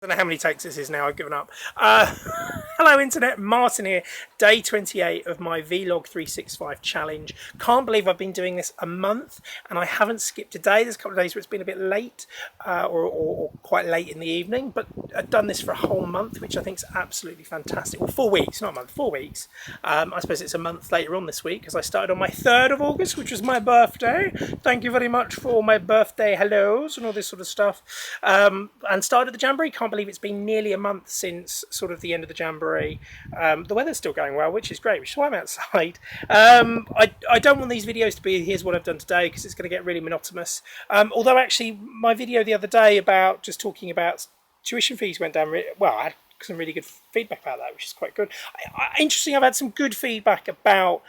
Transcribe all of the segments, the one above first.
I don't know how many takes this is now, I've given up. Hello internet, Martin here, day 28 of my Vlog 365 challenge. Can't believe I've been doing this a month and I haven't skipped a day. There's a couple of days where it's been a bit late or quite late in the evening, but I've done this for a whole month, which I think is absolutely fantastic. Well, 4 weeks, not a month, 4 weeks. I suppose it's a month later on this week because I started on my 3rd of August, which was my birthday. Thank you very much for all my birthday hellos and all this sort of stuff. And started the Jamboree. Can't believe it's been nearly a month since sort of the end of the Jamboree. The weather's still going well, which is great, which is why I'm outside. I don't want these videos to be here's what I've done today because it's going to get really monotonous. Although actually my video the other day about just talking about tuition fees went down well. I had some really good feedback about that, which is quite good. Interesting, I've had some good feedback about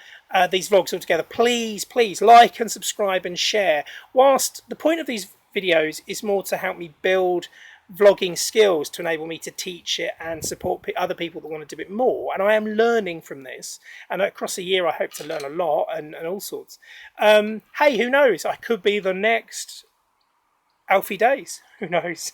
these vlogs altogether. Please like and subscribe and share. Whilst the point of these videos is more to help me build vlogging skills to enable me to teach it and support other people that want to do it more, and I am learning from this, and across a year I hope to learn a lot and all sorts. Hey, who knows, I could be the next Alfie Days, who knows.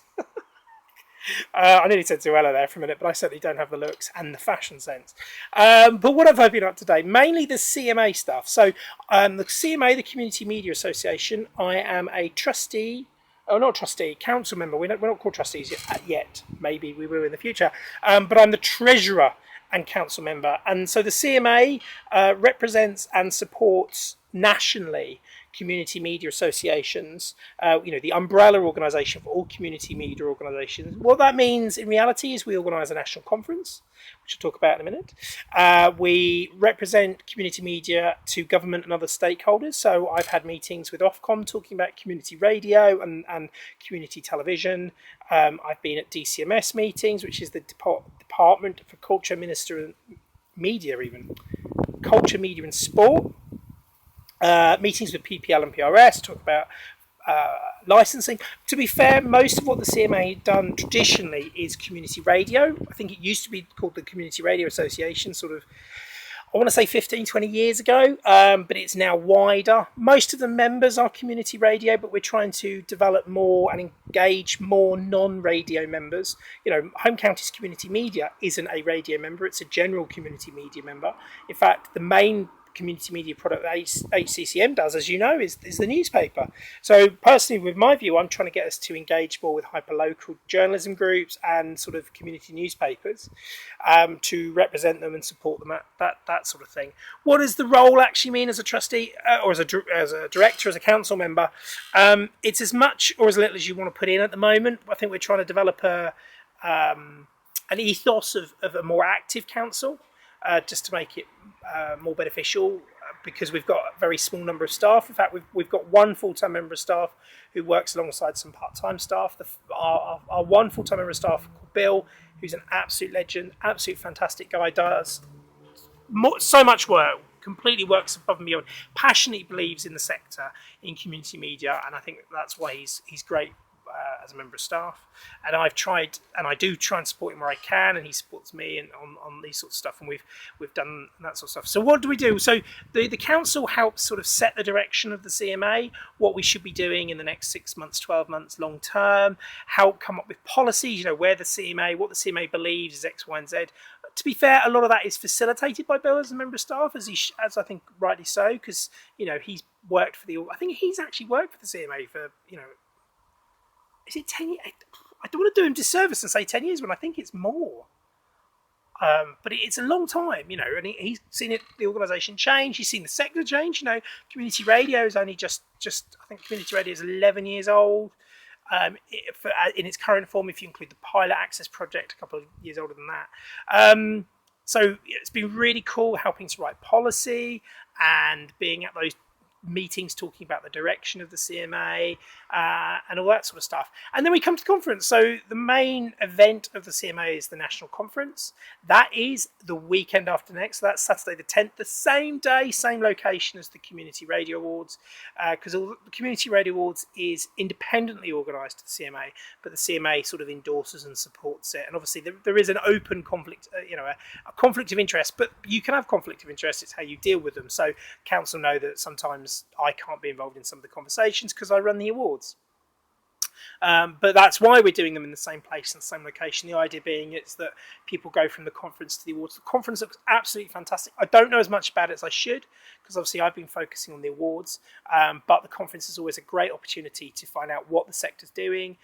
I nearly said Zuella there for a minute, but I certainly don't have the looks and the fashion sense. But what have I been up to today? Mainly the CMA stuff. So the CMA, the Community Media Association, I am a trustee. Oh, not trustee, council member. We're not called trustees yet. Maybe we will in the future. But I'm the treasurer and council member. And so the CMA represents and supports nationally community media associations, the umbrella organisation for all community media organisations. What that means in reality is we organise a national conference, which I'll talk about in a minute. We represent community media to government and other stakeholders. So I've had meetings with Ofcom talking about community radio and community television. I've been at DCMS meetings, which is the Department for Culture, Minister and Media, even Culture, Media and Sport. Meetings with PPL and PRS, talk about licensing. To be fair, most of what the CMA done traditionally is community radio. I think it used to be called the Community Radio Association, sort of, I want to say 15, 20 years ago, but it's now wider. Most of the members are community radio, but we're trying to develop more and engage more non-radio members. Home Counties Community Media isn't a radio member, it's a general community media member. In fact, the main community media product that HCCM does, as you know, is the newspaper. So personally, with my view, I'm trying to get us to engage more with hyper-local journalism groups and sort of community newspapers to represent them and support them, that sort of thing. What does the role actually mean as a trustee or as a director, as a council member? It's as much or as little as you want to put in at the moment. I think we're trying to develop an ethos of a more active council. Just to make it more beneficial, because we've got a very small number of staff. In fact, we've got one full-time member of staff who works alongside some part-time staff. Our one full-time member of staff called Bill, who's an absolute legend, absolute fantastic guy, does so much work, completely works above and beyond, passionately believes in the sector, in community media, and I think that's why he's great as a member of staff. And I've tried, and I do try and support him where I can, and he supports me and on these sorts of stuff, and we've done that sort of stuff. So what do we do? So the council helps sort of set the direction of the CMA, what we should be doing in the next 6 months, 12 months, long term, help come up with policies, what the CMA believes is X, Y, and Z. To be fair, a lot of that is facilitated by Bill as a member of staff, as I think rightly so, because he's worked for I think he's actually worked for the CMA for is it 10 years? I don't want to do him disservice and say 10 years when I think it's more. But it's a long time, and he's seen the organisation change. He's seen the sector change. Community radio is only just I think community radio is 11 years old in its current form, if you include the Pilot Access Project, a couple of years older than that. So it's been really cool helping to write policy and being at those meetings talking about the direction of the CMA and all that sort of stuff. And then we come to the conference. So the main event of the CMA is the national conference. That is the weekend after next. So that's Saturday the 10th, the same day, same location as the Community Radio Awards, because the Community Radio Awards is independently organised to the CMA, but the CMA sort of endorses and supports it. And obviously there is an open conflict, a conflict of interest, but you can have conflict of interest. It's how you deal with them. So council know that sometimes I can't be involved in some of the conversations because I run the awards. But that's why we're doing them in the same place and the same location. The idea being it's that people go from the conference to the awards. The conference looks absolutely fantastic. I don't know as much about it as I should, because obviously I've been focusing on the awards, but the conference is always a great opportunity to find out what the sector's doing,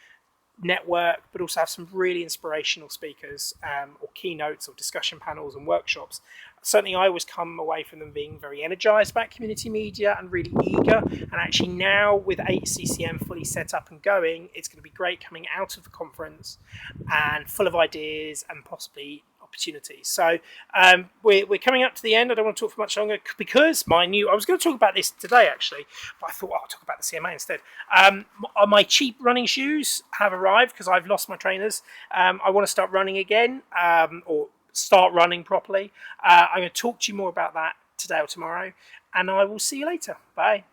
network, but also have some really inspirational speakers, or keynotes or discussion panels and workshops. Certainly I always come away from them being very energized about community media and really eager. And actually now with 8CCM fully set up and going, it's going to be great coming out of the conference and full of ideas and possibly opportunities. So we're coming up to the end. I don't want to talk for much longer because I was going to talk about this today actually, but I thought, well, I'll talk about the CMA instead. My cheap running shoes have arrived because I've lost my trainers. I want to start running again, or start running properly. I'm going to talk to you more about that today or tomorrow, and I will see you later. Bye.